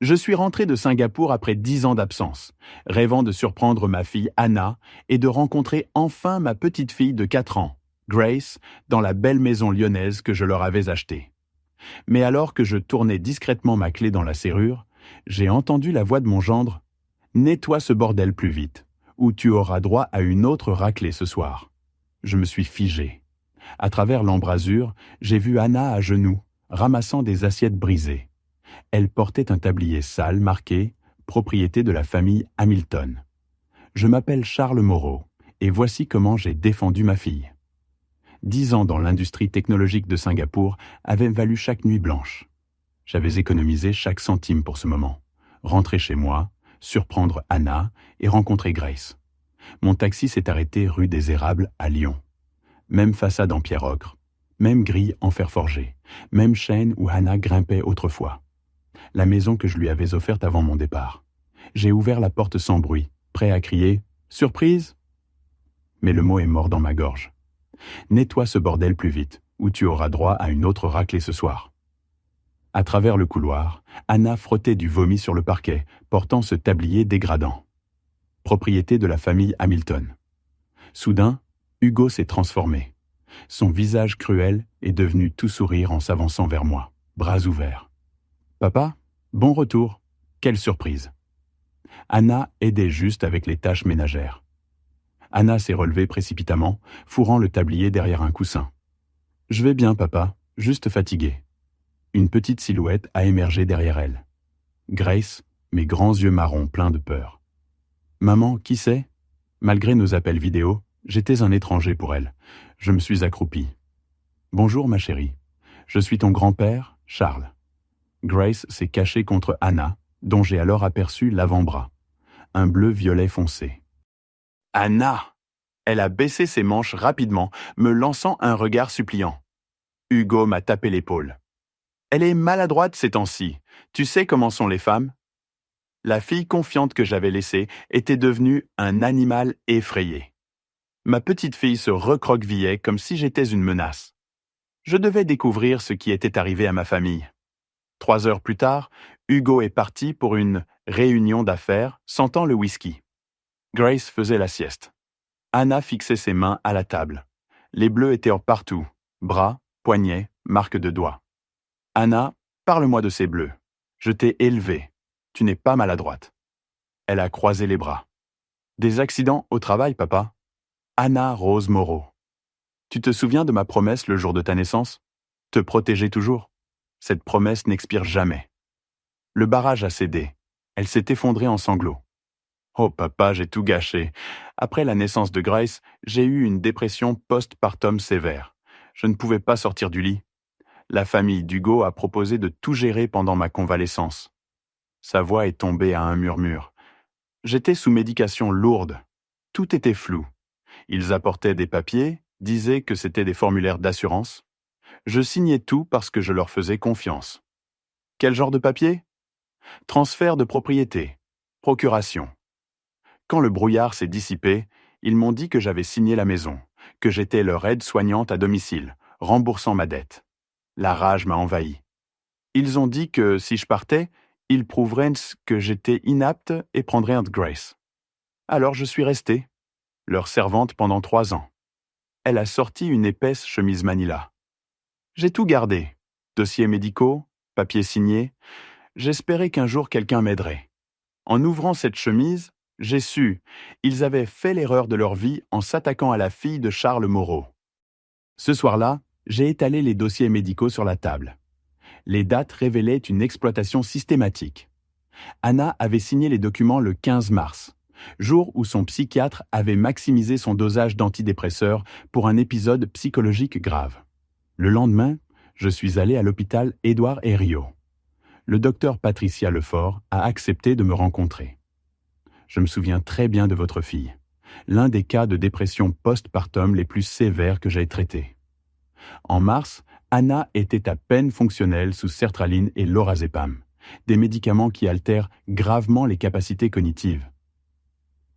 Je suis rentré de Singapour après 10 ans d'absence, rêvant de surprendre ma fille Anna et de rencontrer enfin ma petite fille de 4 ans, Grace, dans la belle maison lyonnaise que je leur avais achetée. Mais alors que je tournais discrètement ma clé dans la serrure, j'ai entendu la voix de mon gendre. « Nettoie ce bordel plus vite, ou tu auras droit à une autre raclée ce soir. » Je me suis figé. À travers l'embrasure, j'ai vu Anna à genoux, ramassant des assiettes brisées. Elle portait un tablier sale marqué « Propriété de la famille Hamilton ». Je m'appelle Charles Moreau, et voici comment j'ai défendu ma fille. 10 ans dans l'industrie technologique de Singapour avaient valu chaque nuit blanche. J'avais économisé chaque centime pour ce moment. Rentrer chez moi, surprendre Anna et rencontrer Grace. Mon taxi s'est arrêté rue des Érables à Lyon. Même façade en pierre ocre, même grille en fer forgé, même chaîne où Anna grimpait autrefois. La maison que je lui avais offerte avant mon départ. J'ai ouvert la porte sans bruit, prêt à crier « Surprise !» Mais le mot est mort dans ma gorge. Nettoie ce bordel plus vite, ou tu auras droit à une autre raclée ce soir. À travers le couloir, Anna frottait du vomi sur le parquet, portant ce tablier dégradant. Propriété de la famille Hamilton. Soudain, Hugo s'est transformé. Son visage cruel est devenu tout sourire en s'avançant vers moi, bras ouverts. « Papa, bon retour. Quelle surprise !» Anna aidait juste avec les tâches ménagères. Anna s'est relevée précipitamment, fourrant le tablier derrière un coussin. « Je vais bien, papa, juste fatiguée. » Une petite silhouette a émergé derrière elle. Grace, mes grands yeux marrons pleins de peur. « Maman, qui c'est ?» Malgré nos appels vidéo, j'étais un étranger pour elle. Je me suis accroupi. « Bonjour, ma chérie. Je suis ton grand-père, Charles. » Grace s'est cachée contre Anna, dont j'ai alors aperçu l'avant-bras. Un bleu-violet foncé. Anna! Elle a baissé ses manches rapidement, me lançant un regard suppliant. Hugo m'a tapé l'épaule. Elle est maladroite ces temps-ci. Tu sais comment sont les femmes? La fille confiante que j'avais laissée était devenue un animal effrayé. Ma petite fille se recroquevillait comme si j'étais une menace. Je devais découvrir ce qui était arrivé à ma famille. 3 heures plus tard, Hugo est parti pour une réunion d'affaires, sentant le whisky. Grace faisait la sieste. Anna fixait ses mains à la table. Les bleus étaient partout, bras, poignets, marques de doigts. Anna, parle-moi de ces bleus. Je t'ai élevée. Tu n'es pas maladroite. Elle a croisé les bras. Des accidents au travail, papa? Anna Rose Moreau. Tu te souviens de ma promesse le jour de ta naissance? Te protéger toujours? Cette promesse n'expire jamais. Le barrage a cédé. Elle s'est effondrée en sanglots. Oh papa, j'ai tout gâché. Après la naissance de Grace, j'ai eu une dépression post-partum sévère. Je ne pouvais pas sortir du lit. La famille d'Hugo a proposé de tout gérer pendant ma convalescence. Sa voix est tombée à un murmure. J'étais sous médication lourde. Tout était flou. Ils apportaient des papiers, disaient que c'était des formulaires d'assurance. Je signais tout parce que je leur faisais confiance. Quel genre de papier? Transfert de propriété. Procuration. Quand le brouillard s'est dissipé, ils m'ont dit que j'avais signé la maison, que j'étais leur aide-soignante à domicile, remboursant ma dette. La rage m'a envahi. Ils ont dit que si je partais, ils prouveraient que j'étais inapte et prendraient un de Grace. Alors je suis restée, leur servante pendant 3 ans. Elle a sorti une épaisse chemise Manila. J'ai tout gardé, dossiers médicaux, papiers signés. J'espérais qu'un jour quelqu'un m'aiderait. En ouvrant cette chemise, j'ai su, ils avaient fait l'erreur de leur vie en s'attaquant à la fille de Charles Moreau. Ce soir-là, j'ai étalé les dossiers médicaux sur la table. Les dates révélaient une exploitation systématique. Anna avait signé les documents le 15 mars, jour où son psychiatre avait maximisé son dosage d'antidépresseurs pour un épisode psychologique grave. Le lendemain, je suis allé à l'hôpital Édouard Herriot. Le docteur Patricia Lefort a accepté de me rencontrer. Je me souviens très bien de votre fille, l'un des cas de dépression post-partum les plus sévères que j'ai traités. En mars, Anna était à peine fonctionnelle sous sertraline et lorazépam, des médicaments qui altèrent gravement les capacités cognitives.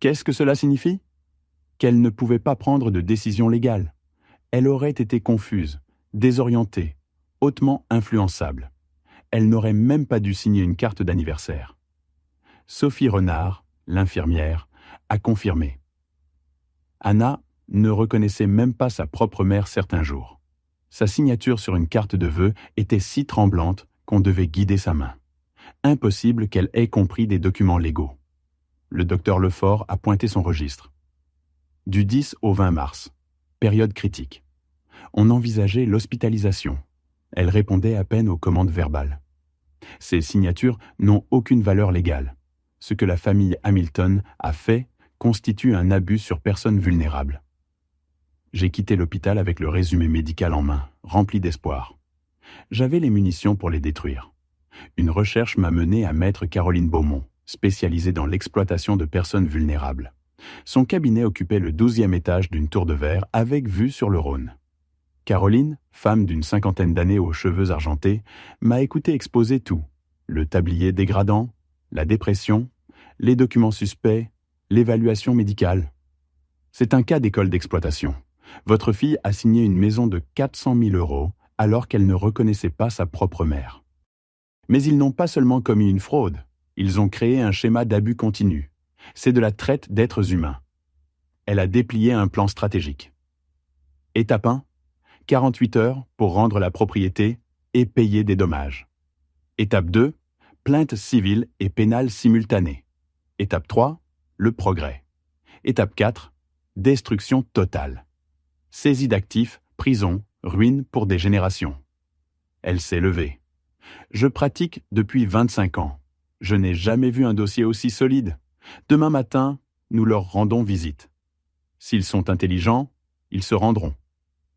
Qu'est-ce que cela signifie? Qu'elle ne pouvait pas prendre de décision légale. Elle aurait été confuse, désorientée, hautement influençable. elle n'aurait même pas dû signer une carte d'anniversaire. Sophie Renard, l'infirmière, a confirmé. Anna ne reconnaissait même pas sa propre mère certains jours. Sa signature sur une carte de vœux était si tremblante qu'on devait guider sa main. Impossible qu'elle ait compris des documents légaux. Le docteur Lefort a pointé son registre. Du 10 au 20 mars, période critique. On envisageait l'hospitalisation. Elle répondait à peine aux commandes verbales. Ces signatures n'ont aucune valeur légale. Ce que la famille Hamilton a fait constitue un abus sur personne vulnérable. J'ai quitté l'hôpital avec le résumé médical en main, rempli d'espoir. J'avais les munitions pour les détruire. Une recherche m'a mené à maître Caroline Beaumont, spécialisée dans l'exploitation de personnes vulnérables. Son cabinet occupait le 12e étage d'une tour de verre avec vue sur le Rhône. Caroline, femme d'une 50aine d'années aux cheveux argentés, m'a écouté exposer tout. Le tablier dégradant, la dépression, les documents suspects, l'évaluation médicale. C'est un cas d'école d'exploitation. Votre fille a signé une maison de 400 000 € alors qu'elle ne reconnaissait pas sa propre mère. Mais ils n'ont pas seulement commis une fraude, ils ont créé un schéma d'abus continu. C'est de la traite d'êtres humains. Elle a déplié un plan stratégique. Étape 1, 48 heures pour rendre la propriété et payer des dommages. Étape 2, plainte civile et pénale simultanée. Étape 3, le progrès. Étape 4, destruction totale. Saisie d'actifs, prison, ruine pour des générations. Elle s'est levée. Je pratique depuis 25 ans. Je n'ai jamais vu un dossier aussi solide. Demain matin, nous leur rendons visite. S'ils sont intelligents, ils se rendront.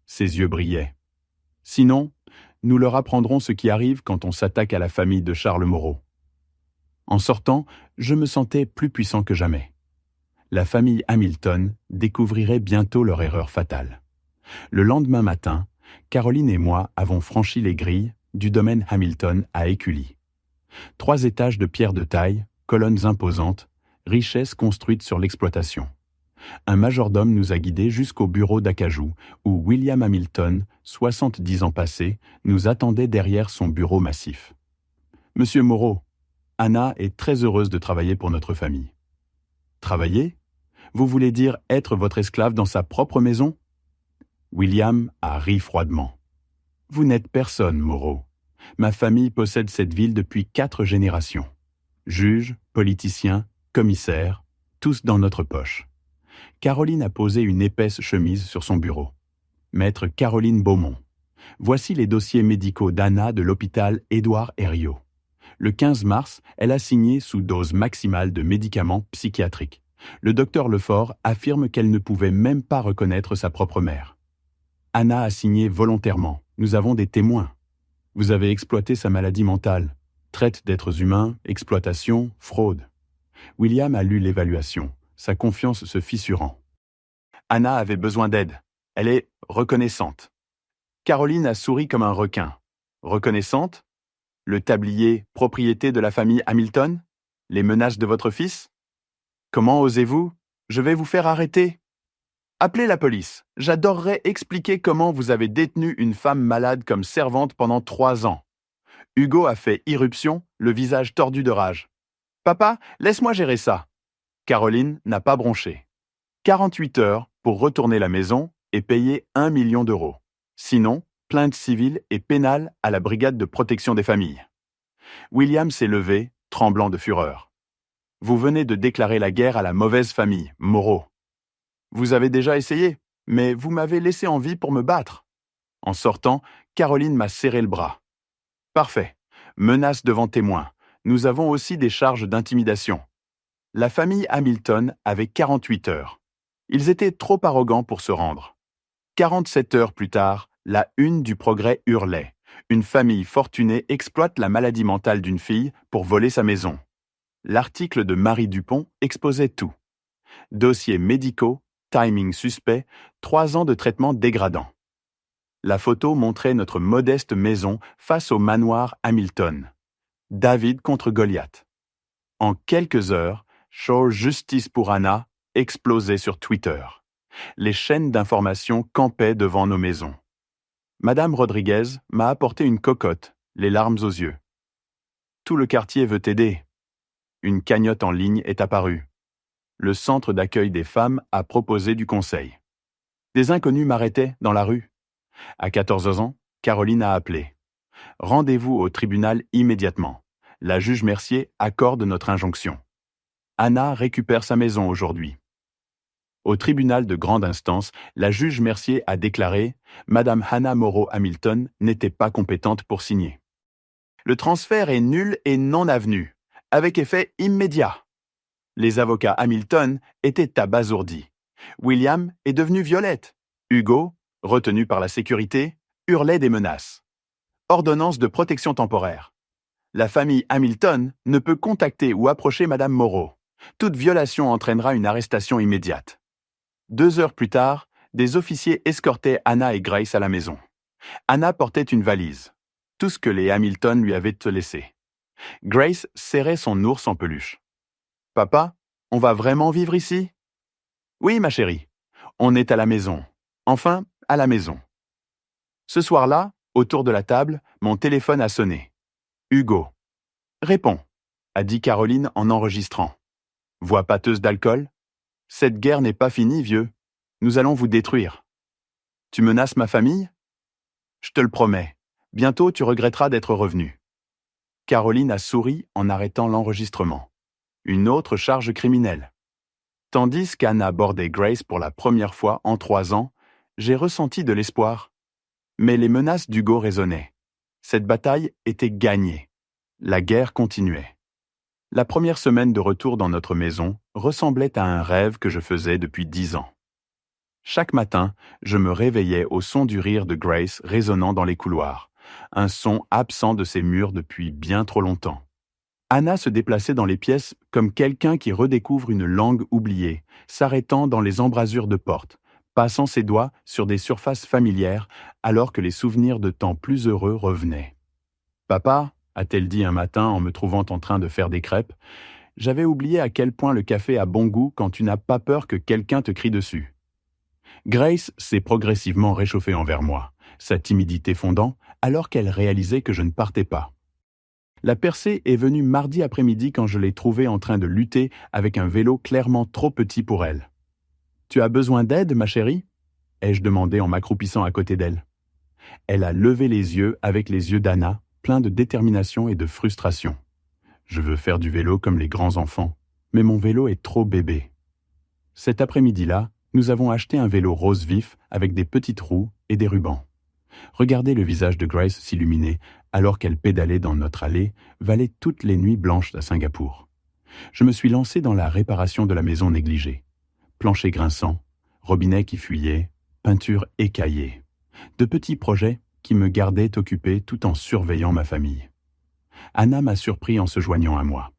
Ses yeux brillaient. Sinon, nous leur apprendrons ce qui arrive quand on s'attaque à la famille de Charles Moreau. En sortant, je me sentais plus puissant que jamais. La famille Hamilton découvrirait bientôt leur erreur fatale. Le lendemain matin, Caroline et moi avons franchi les grilles du domaine Hamilton à Écully. 3 étages de pierre de taille, colonnes imposantes, richesses construites sur l'exploitation. Un majordome nous a guidés jusqu'au bureau d'acajou, où William Hamilton, 70 ans passés, nous attendait derrière son bureau massif. « Monsieur Moreau, Anna est très heureuse de travailler pour notre famille. » « Travailler ? Vous voulez dire être votre esclave dans sa propre maison ?» William a ri froidement. « Vous n'êtes personne, Moreau. Ma famille possède cette ville depuis 4 générations. Juges, politiciens, commissaires, tous dans notre poche. » Caroline a posé une épaisse chemise sur son bureau. « Maître Caroline Beaumont. Voici les dossiers médicaux d'Anna de l'hôpital Édouard Herriot. Le 15 mars, elle a signé sous dose maximale de médicaments psychiatriques. Le docteur Lefort affirme qu'elle ne pouvait même pas reconnaître sa propre mère. Anna a signé volontairement. Nous avons des témoins. Vous avez exploité sa maladie mentale. Traite d'êtres humains, exploitation, fraude. » William a lu l'évaluation, sa confiance se fissurant. Anna avait besoin d'aide. Elle est reconnaissante. Caroline a souri comme un requin. Reconnaissante ? Le tablier « propriété de la famille Hamilton » ? Les menaces de votre fils ? Comment osez-vous ? Je vais vous faire arrêter. Appelez la police. J'adorerais expliquer comment vous avez détenu une femme malade comme servante pendant 3 ans. Hugo a fait irruption, le visage tordu de rage. Papa, laisse-moi gérer ça. Caroline n'a pas bronché. 48 heures pour retourner la maison et payer 1 million d'euros. Sinon, plainte civile et pénale à la brigade de protection des familles. William s'est levé, tremblant de fureur. Vous venez de déclarer la guerre à la mauvaise famille, Moreau. Vous avez déjà essayé, mais vous m'avez laissé en vie pour me battre. En sortant, Caroline m'a serré le bras. Parfait. Menace devant témoin. Nous avons aussi des charges d'intimidation. La famille Hamilton avait 48 heures. Ils étaient trop arrogants pour se rendre. 47 heures plus tard, la une du Progrès hurlait. Une famille fortunée exploite la maladie mentale d'une fille pour voler sa maison. L'article de Marie Dupont exposait tout. Dossiers médicaux, timing suspect, 3 ans de traitement dégradant. La photo montrait notre modeste maison face au manoir Hamilton. David contre Goliath. En quelques heures, Show Justice pour Anna explosait sur Twitter. Les chaînes d'information campaient devant nos maisons. Madame Rodriguez m'a apporté une cocotte, les larmes aux yeux. Tout le quartier veut t'aider. Une cagnotte en ligne est apparue. Le centre d'accueil des femmes a proposé du conseil. Des inconnus m'arrêtaient dans la rue. À 14 ans, Caroline a appelé. Rendez-vous au tribunal immédiatement. La juge Mercier accorde notre injonction. Anna récupère sa maison aujourd'hui. Au tribunal de grande instance, la juge Mercier a déclaré « Madame Hannah Morrow Hamilton n'était pas compétente pour signer. Le transfert est nul et non avenu, avec effet immédiat. » Les avocats Hamilton étaient abasourdis. William est devenu violette. Hugo, retenu par la sécurité, hurlait des menaces. Ordonnance de protection temporaire. La famille Hamilton ne peut contacter ou approcher Madame Morrow. Toute violation entraînera une arrestation immédiate. 2 heures plus tard, des officiers escortaient Anna et Grace à la maison. Anna portait une valise, tout ce que les Hamilton lui avaient laissé. Grace serrait son ours en peluche. « Papa, on va vraiment vivre ici ?»« Oui, ma chérie, on est à la maison. Enfin, à la maison. » Ce soir-là, autour de la table, mon téléphone a sonné. Hugo. « Réponds », a dit Caroline en enregistrant. « Voix pâteuse d'alcool. Cette guerre n'est pas finie, vieux. Nous allons vous détruire. Tu menaces ma famille ? Je te le promets. Bientôt, tu regretteras d'être revenu. » Caroline a souri en arrêtant l'enregistrement. Une autre charge criminelle. Tandis qu'Anna bordait Grace pour la première fois en 3 ans, j'ai ressenti de l'espoir. Mais les menaces d'Hugo résonnaient. Cette bataille était gagnée. La guerre continuait. La première semaine de retour dans notre maison ressemblait à un rêve que je faisais depuis 10 ans. Chaque matin, je me réveillais au son du rire de Grace résonnant dans les couloirs, un son absent de ses murs depuis bien trop longtemps. Anna se déplaçait dans les pièces comme quelqu'un qui redécouvre une langue oubliée, s'arrêtant dans les embrasures de portes, passant ses doigts sur des surfaces familières alors que les souvenirs de temps plus heureux revenaient. « Papa », a-t-elle dit un matin en me trouvant en train de faire des crêpes, « j'avais oublié à quel point le café a bon goût quand tu n'as pas peur que quelqu'un te crie dessus. » Grace s'est progressivement réchauffée envers moi, sa timidité fondant, alors qu'elle réalisait que je ne partais pas. La percée est venue mardi après-midi quand je l'ai trouvée en train de lutter avec un vélo clairement trop petit pour elle. « Tu as besoin d'aide, ma chérie ?» ai-je demandé en m'accroupissant à côté d'elle. Elle a levé les yeux avec les yeux d'Anna, pleins de détermination et de frustration. Je veux faire du vélo comme les grands enfants, mais mon vélo est trop bébé. Cet après-midi-là, nous avons acheté un vélo rose vif avec des petites roues et des rubans. Regardez le visage de Grace s'illuminer alors qu'elle pédalait dans notre allée, valait toutes les nuits blanches à Singapour. Je me suis lancé dans la réparation de la maison négligée. Plancher grinçant, robinet qui fuyait, peinture écaillée. De petits projets qui me gardaient occupé tout en surveillant ma famille. Anna m'a surpris en se joignant à moi.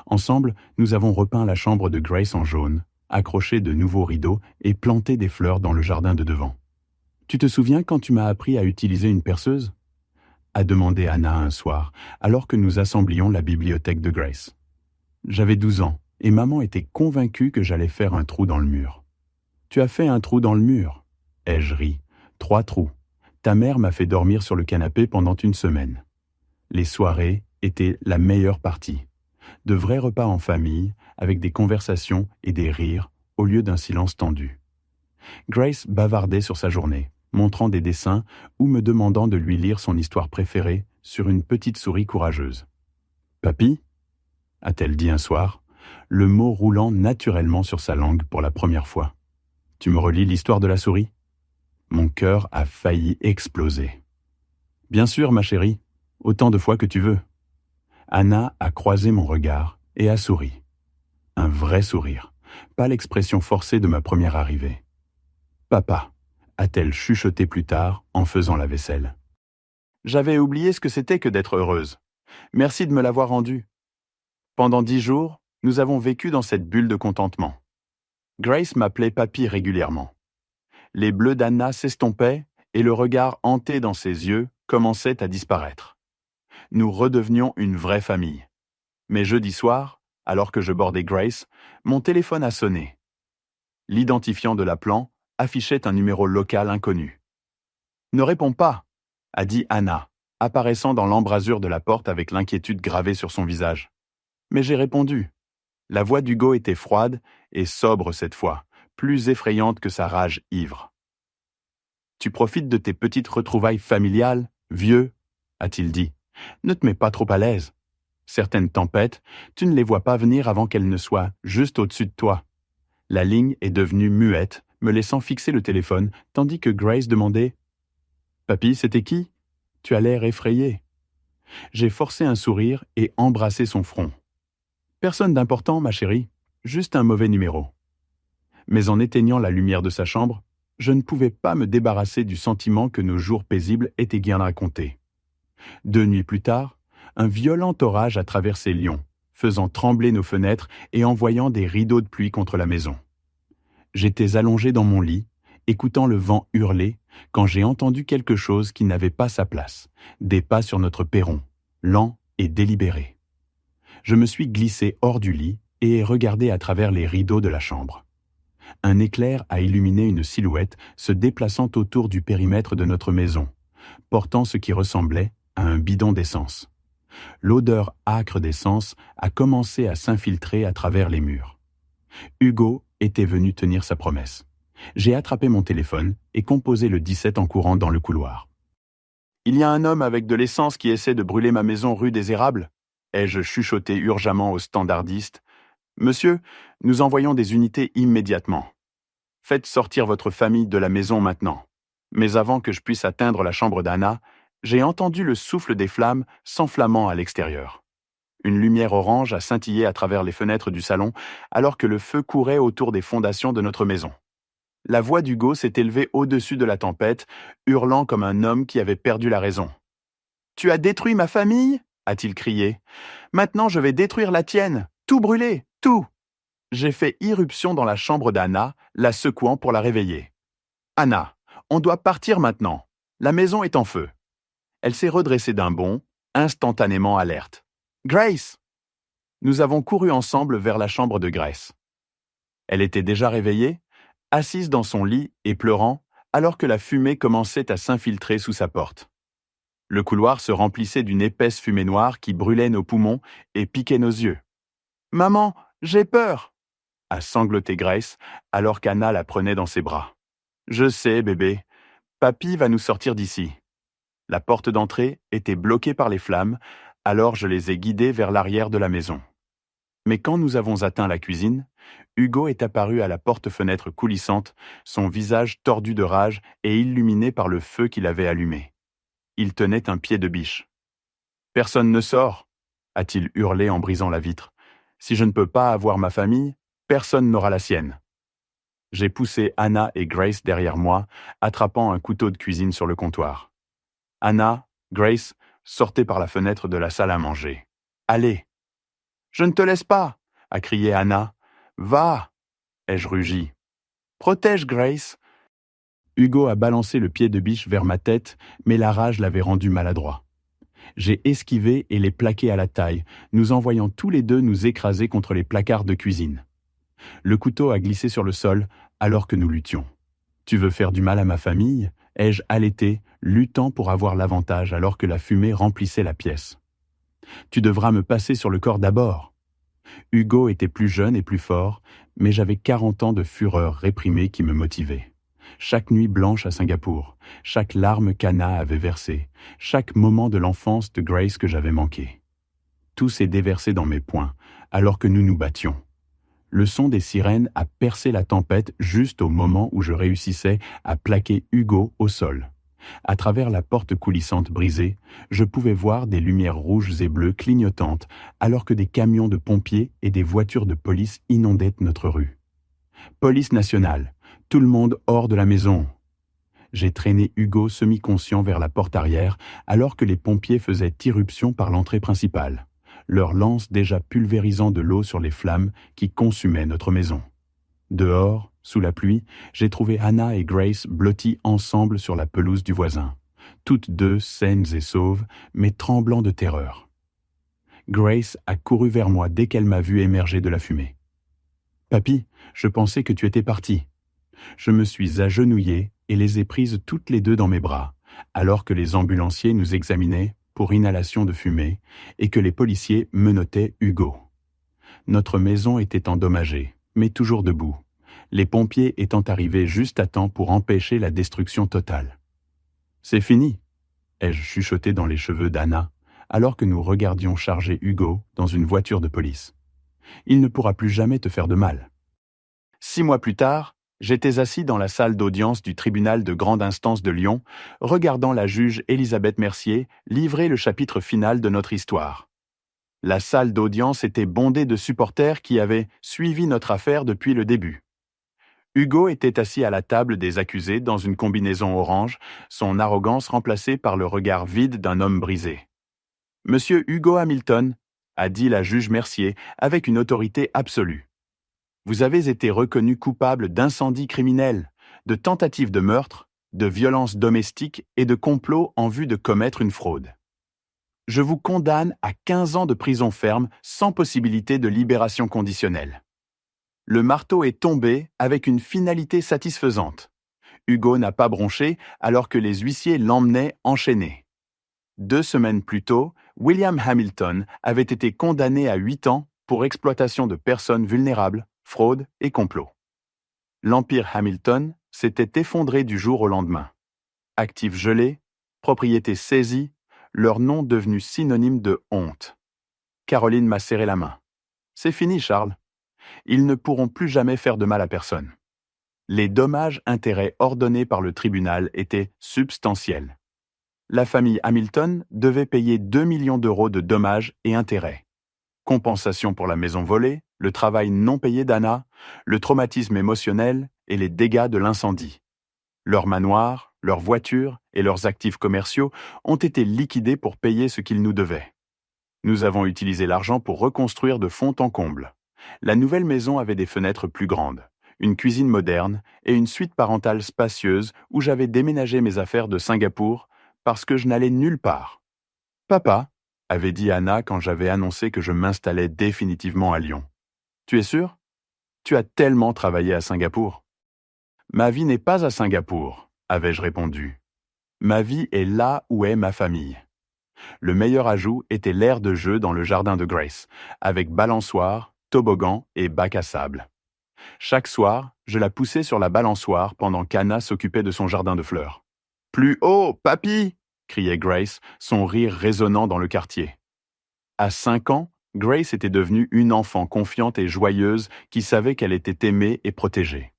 Ensemble, nous avons repeint la chambre de Grace en jaune, accroché de nouveaux rideaux et planté des fleurs dans le jardin de devant. « Tu te souviens quand tu m'as appris à utiliser une perceuse ?» a demandé Anna un soir, alors que nous assemblions la bibliothèque de Grace. J'avais 12 ans, et maman était convaincue que j'allais faire un trou dans le mur. « Tu as fait un trou dans le mur ?» ai-je ri. « 3 trous. Ta mère m'a fait dormir sur le canapé pendant 1 semaine. » Les soirées étaient la meilleure partie. De vrais repas en famille, avec des conversations et des rires, au lieu d'un silence tendu. Grace bavardait sur sa journée, montrant des dessins ou me demandant de lui lire son histoire préférée sur une petite souris courageuse. « Papy ?» a-t-elle dit un soir, le mot roulant naturellement sur sa langue pour la première fois. « Tu me relis l'histoire de la souris ?» Mon cœur a failli exploser. « Bien sûr, ma chérie, autant de fois que tu veux. » Anna a croisé mon regard et a souri. Un vrai sourire, pas l'expression forcée de ma première arrivée. « Papa », a-t-elle chuchoté plus tard en faisant la vaisselle. J'avais oublié ce que c'était que d'être heureuse. Merci de me l'avoir rendu. Pendant 10 jours, nous avons vécu dans cette bulle de contentement. Grace m'appelait papy régulièrement. Les bleus d'Anna s'estompaient et le regard hanté dans ses yeux commençait à disparaître. Nous redevenions une vraie famille. Mais jeudi soir, alors que je bordais Grace, mon téléphone a sonné. L'identifiant de l'appelant affichait un numéro local inconnu. « Ne réponds pas », a dit Anna, apparaissant dans l'embrasure de la porte avec l'inquiétude gravée sur son visage. Mais j'ai répondu. La voix d'Hugo était froide et sobre cette fois, plus effrayante que sa rage ivre. « Tu profites de tes petites retrouvailles familiales, vieux ?» a-t-il dit. « Ne te mets pas trop à l'aise. Certaines tempêtes, tu ne les vois pas venir avant qu'elles ne soient juste au-dessus de toi. » La ligne est devenue muette, me laissant fixer le téléphone, tandis que Grace demandait « Papy, c'était qui ? Tu as l'air effrayé. » J'ai forcé un sourire et embrassé son front. « Personne d'important, ma chérie, juste un mauvais numéro. » Mais en éteignant la lumière de sa chambre, je ne pouvais pas me débarrasser du sentiment que nos jours paisibles étaient bien racontés. 2 nuits plus tard, un violent orage a traversé Lyon, faisant trembler nos fenêtres et envoyant des rideaux de pluie contre la maison. J'étais allongé dans mon lit, écoutant le vent hurler, quand j'ai entendu quelque chose qui n'avait pas sa place, des pas sur notre perron, lents et délibérés. Je me suis glissé hors du lit et ai regardé à travers les rideaux de la chambre. Un éclair a illuminé une silhouette se déplaçant autour du périmètre de notre maison, portant ce qui ressemblait à un bidon d'essence. L'odeur âcre d'essence a commencé à s'infiltrer à travers les murs. Hugo était venu tenir sa promesse. J'ai attrapé mon téléphone et composé le 17 en courant dans le couloir. « Il y a un homme avec de l'essence qui essaie de brûler ma maison rue des Érables ?» ai-je chuchoté urgemment au standardiste. « Monsieur, nous envoyons des unités immédiatement. Faites sortir votre famille de la maison maintenant. » Mais avant que je puisse atteindre la chambre d'Anna, j'ai entendu le souffle des flammes s'enflammant à l'extérieur. Une lumière orange a scintillé à travers les fenêtres du salon alors que le feu courait autour des fondations de notre maison. La voix d'Hugo s'est élevée au-dessus de la tempête, hurlant comme un homme qui avait perdu la raison. « Tu as détruit ma famille ?» a-t-il crié. « Maintenant je vais détruire la tienne, tout brûler, tout !» J'ai fait irruption dans la chambre d'Anna, la secouant pour la réveiller. « Anna, on doit partir maintenant. La maison est en feu. » Elle s'est redressée d'un bond, instantanément alerte. « Grace !» Nous avons couru ensemble vers la chambre de Grace. Elle était déjà réveillée, assise dans son lit et pleurant, alors que la fumée commençait à s'infiltrer sous sa porte. Le couloir se remplissait d'une épaisse fumée noire qui brûlait nos poumons et piquait nos yeux. « Maman, j'ai peur !» a sangloté Grace, alors qu'Anna la prenait dans ses bras. « Je sais, bébé. Papy va nous sortir d'ici. » La porte d'entrée était bloquée par les flammes, alors je les ai guidés vers l'arrière de la maison. Mais quand nous avons atteint la cuisine, Hugo est apparu à la porte-fenêtre coulissante, son visage tordu de rage et illuminé par le feu qu'il avait allumé. Il tenait un pied de biche. « Personne ne sort !» a-t-il hurlé en brisant la vitre. « Si je ne peux pas avoir ma famille, personne n'aura la sienne. » J'ai poussé Anna et Grace derrière moi, attrapant un couteau de cuisine sur le comptoir. Anna, Grace, sortez par la fenêtre de la salle à manger. « Allez !»« Je ne te laisse pas !» a crié Anna. « Va !» ai-je rugi. « Protège Grace !» Hugo a balancé le pied de biche vers ma tête, mais la rage l'avait rendu maladroit. J'ai esquivé et les plaqué à la taille, nous envoyant tous les deux nous écraser contre les placards de cuisine. Le couteau a glissé sur le sol alors que nous luttions. « Tu veux faire du mal à ma famille ?» ai-je allaité, luttant pour avoir l'avantage alors que la fumée remplissait la pièce. « Tu devras me passer sur le corps d'abord. » Hugo était plus jeune et plus fort, mais j'avais 40 ans de fureur réprimée qui me motivait. Chaque nuit blanche à Singapour, chaque larme qu'Anna avait versée, chaque moment de l'enfance de Grace que j'avais manqué. Tout s'est déversé dans mes poings, alors que nous nous battions. Le son des sirènes a percé la tempête juste au moment où je réussissais à plaquer Hugo au sol. À travers la porte coulissante brisée, je pouvais voir des lumières rouges et bleues clignotantes alors que des camions de pompiers et des voitures de police inondaient notre rue. Police nationale, tout le monde hors de la maison. J'ai traîné Hugo semi-conscient vers la porte arrière alors que les pompiers faisaient irruption par l'entrée principale, leurs lances déjà pulvérisant de l'eau sur les flammes qui consumaient notre maison. Dehors, sous la pluie, j'ai trouvé Anna et Grace blotties ensemble sur la pelouse du voisin, toutes deux saines et sauves, mais tremblant de terreur. Grace a couru vers moi dès qu'elle m'a vu émerger de la fumée. « Papy, je pensais que tu étais parti. » Je me suis agenouillé et les ai prises toutes les deux dans mes bras, alors que les ambulanciers nous examinaient pour inhalation de fumée et que les policiers menottaient Hugo. Notre maison était endommagée, mais toujours debout, les pompiers étant arrivés juste à temps pour empêcher la destruction totale. « C'est fini !» ai-je chuchoté dans les cheveux d'Anna, alors que nous regardions charger Hugo dans une voiture de police. « Il ne pourra plus jamais te faire de mal. » 6 mois plus tard, j'étais assis dans la salle d'audience du tribunal de grande instance de Lyon, regardant la juge Elisabeth Mercier livrer le chapitre final de notre histoire. La salle d'audience était bondée de supporters qui avaient suivi notre affaire depuis le début. Hugo était assis à la table des accusés dans une combinaison orange, son arrogance remplacée par le regard vide d'un homme brisé. « Monsieur Hugo Hamilton », a dit la juge Mercier avec une autorité absolue. « Vous avez été reconnu coupable d'incendie criminel, de tentative de meurtre, de violence domestique et de complot en vue de commettre une fraude. Je vous condamne à 15 ans de prison ferme sans possibilité de libération conditionnelle. » Le marteau est tombé avec une finalité satisfaisante. Hugo n'a pas bronché alors que les huissiers l'emmenaient enchaîné. 2 semaines plus tôt, William Hamilton avait été condamné à 8 ans pour exploitation de personnes vulnérables, fraude et complot. L'empire Hamilton s'était effondré du jour au lendemain. Actifs gelés, propriétés saisies, leur nom devenu synonyme de honte. Caroline m'a serré la main. « C'est fini, Charles. Ils ne pourront plus jamais faire de mal à personne. » Les dommages-intérêts ordonnés par le tribunal étaient substantiels. La famille Hamilton devait payer 2 millions d'euros de dommages et intérêts. Compensation pour la maison volée, le travail non payé d'Anna, le traumatisme émotionnel et les dégâts de l'incendie. Leurs manoirs, leurs voitures et leurs actifs commerciaux ont été liquidés pour payer ce qu'ils nous devaient. Nous avons utilisé l'argent pour reconstruire de fond en comble. La nouvelle maison avait des fenêtres plus grandes, une cuisine moderne et une suite parentale spacieuse où j'avais déménagé mes affaires de Singapour parce que je n'allais nulle part. « Papa », avait dit Anna quand j'avais annoncé que je m'installais définitivement à Lyon. « Tu es sûr ? Tu as tellement travaillé à Singapour. » « Ma vie n'est pas à Singapour, avais-je répondu. Ma vie est là où est ma famille. Le meilleur ajout était l'aire de jeu dans le jardin de Grace, avec balançoire, toboggan et bac à sable. Chaque soir, je la poussais sur la balançoire pendant qu'Anna s'occupait de son jardin de fleurs. « Plus haut, papy !» criait Grace, son rire résonnant dans le quartier. À 5 ans, Grace était devenue une enfant confiante et joyeuse qui savait qu'elle était aimée et protégée.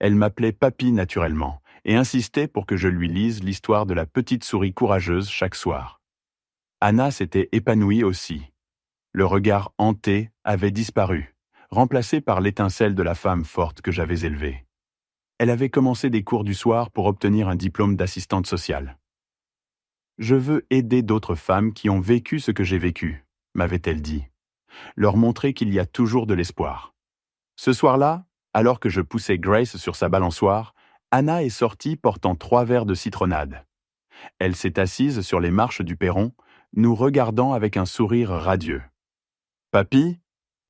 Elle m'appelait papy naturellement et insistait pour que je lui lise l'histoire de la petite souris courageuse chaque soir. Anna s'était épanouie aussi. Le regard hanté avait disparu, remplacé par l'étincelle de la femme forte que j'avais élevée. Elle avait commencé des cours du soir pour obtenir un diplôme d'assistante sociale. « Je veux aider d'autres femmes qui ont vécu ce que j'ai vécu », m'avait-elle dit. « Leur montrer qu'il y a toujours de l'espoir. » Ce soir-là, alors que je poussais Grace sur sa balançoire, Anna est sortie portant 3 verres de citronnade. Elle s'est assise sur les marches du perron, nous regardant avec un sourire radieux. « Papy »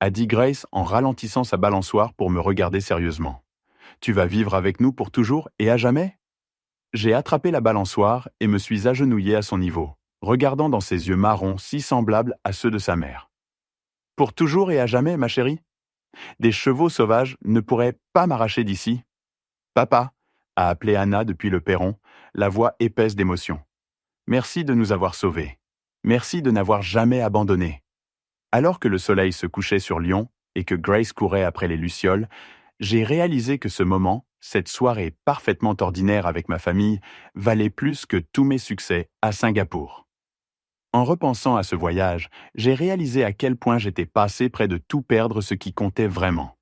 a dit Grace en ralentissant sa balançoire pour me regarder sérieusement. « Tu vas vivre avec nous pour toujours et à jamais ?» J'ai attrapé la balançoire et me suis agenouillé à son niveau, regardant dans ses yeux marrons si semblables à ceux de sa mère. « Pour toujours et à jamais, ma chérie ? Des chevaux sauvages ne pourraient pas m'arracher d'ici. »« Papa !» a appelé Anna depuis le perron, la voix épaisse d'émotion. « Merci de nous avoir sauvés. Merci de n'avoir jamais abandonné. » Alors que le soleil se couchait sur Lyon et que Grace courait après les lucioles, j'ai réalisé que ce moment, cette soirée parfaitement ordinaire avec ma famille, valait plus que tous mes succès à Singapour. En repensant à ce voyage, j'ai réalisé à quel point j'étais passé près de tout perdre ce qui comptait vraiment.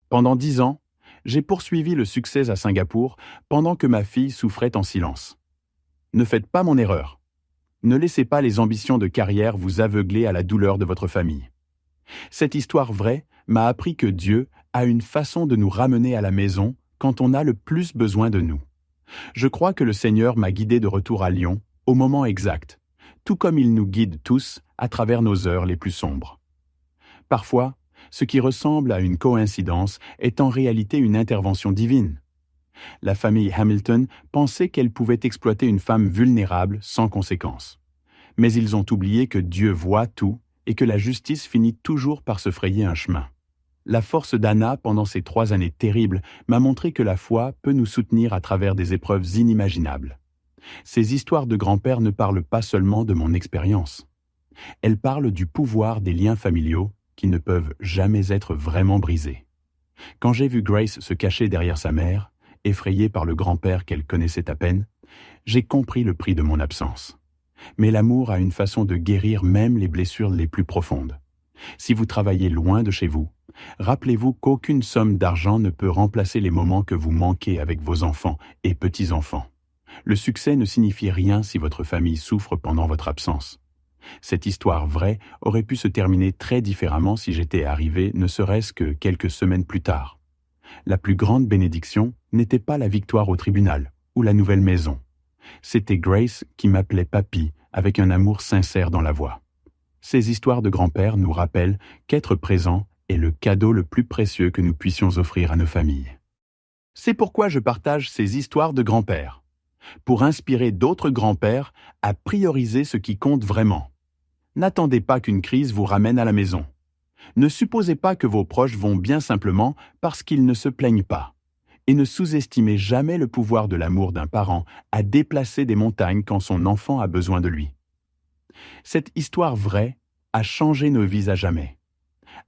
Pendant 10 ans, j'ai poursuivi le succès à Singapour pendant que ma fille souffrait en silence. Ne faites pas mon erreur. Ne laissez pas les ambitions de carrière vous aveugler à la douleur de votre famille. Cette histoire vraie m'a appris que Dieu a une façon de nous ramener à la maison quand on a le plus besoin de nous. Je crois que le Seigneur m'a guidé de retour à Lyon au moment exact, tout comme il nous guide tous à travers nos heures les plus sombres. Parfois, ce qui ressemble à une coïncidence est en réalité une intervention divine. La famille Hamilton pensait qu'elle pouvait exploiter une femme vulnérable sans conséquence. Mais ils ont oublié que Dieu voit tout et que la justice finit toujours par se frayer un chemin. La force d'Anna pendant ces 3 années terribles m'a montré que la foi peut nous soutenir à travers des épreuves inimaginables. Ces histoires de grand-père ne parlent pas seulement de mon expérience. Elles parlent du pouvoir des liens familiaux qui ne peuvent jamais être vraiment brisés. Quand j'ai vu Grace se cacher derrière sa mère, effrayée par le grand-père qu'elle connaissait à peine, j'ai compris le prix de mon absence. Mais l'amour a une façon de guérir même les blessures les plus profondes. Si vous travaillez loin de chez vous, rappelez-vous qu'aucune somme d'argent ne peut remplacer les moments que vous manquez avec vos enfants et petits-enfants. Le succès ne signifie rien si votre famille souffre pendant votre absence. Cette histoire vraie aurait pu se terminer très différemment si j'étais arrivé ne serait-ce que quelques semaines plus tard. La plus grande bénédiction n'était pas la victoire au tribunal ou la nouvelle maison. C'était Grace qui m'appelait papy avec un amour sincère dans la voix. Ces histoires de grand-père nous rappellent qu'être présent est le cadeau le plus précieux que nous puissions offrir à nos familles. C'est pourquoi je partage ces histoires de grand-père, pour inspirer d'autres grands-pères à prioriser ce qui compte vraiment. N'attendez pas qu'une crise vous ramène à la maison. Ne supposez pas que vos proches vont bien simplement parce qu'ils ne se plaignent pas. Et ne sous-estimez jamais le pouvoir de l'amour d'un parent à déplacer des montagnes quand son enfant a besoin de lui. Cette histoire vraie a changé nos vies à jamais.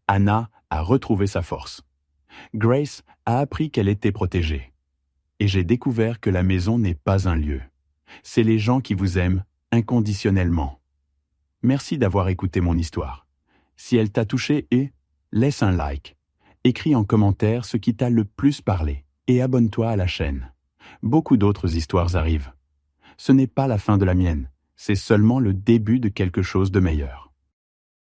Anna a retrouvé sa force. Grace a appris qu'elle était protégée. Et j'ai découvert que la maison n'est pas un lieu. C'est les gens qui vous aiment inconditionnellement. Merci d'avoir écouté mon histoire. Si elle t'a touché, laisse un like. Écris en commentaire ce qui t'a le plus parlé et abonne-toi à la chaîne. Beaucoup d'autres histoires arrivent. Ce n'est pas la fin de la mienne, c'est seulement le début de quelque chose de meilleur.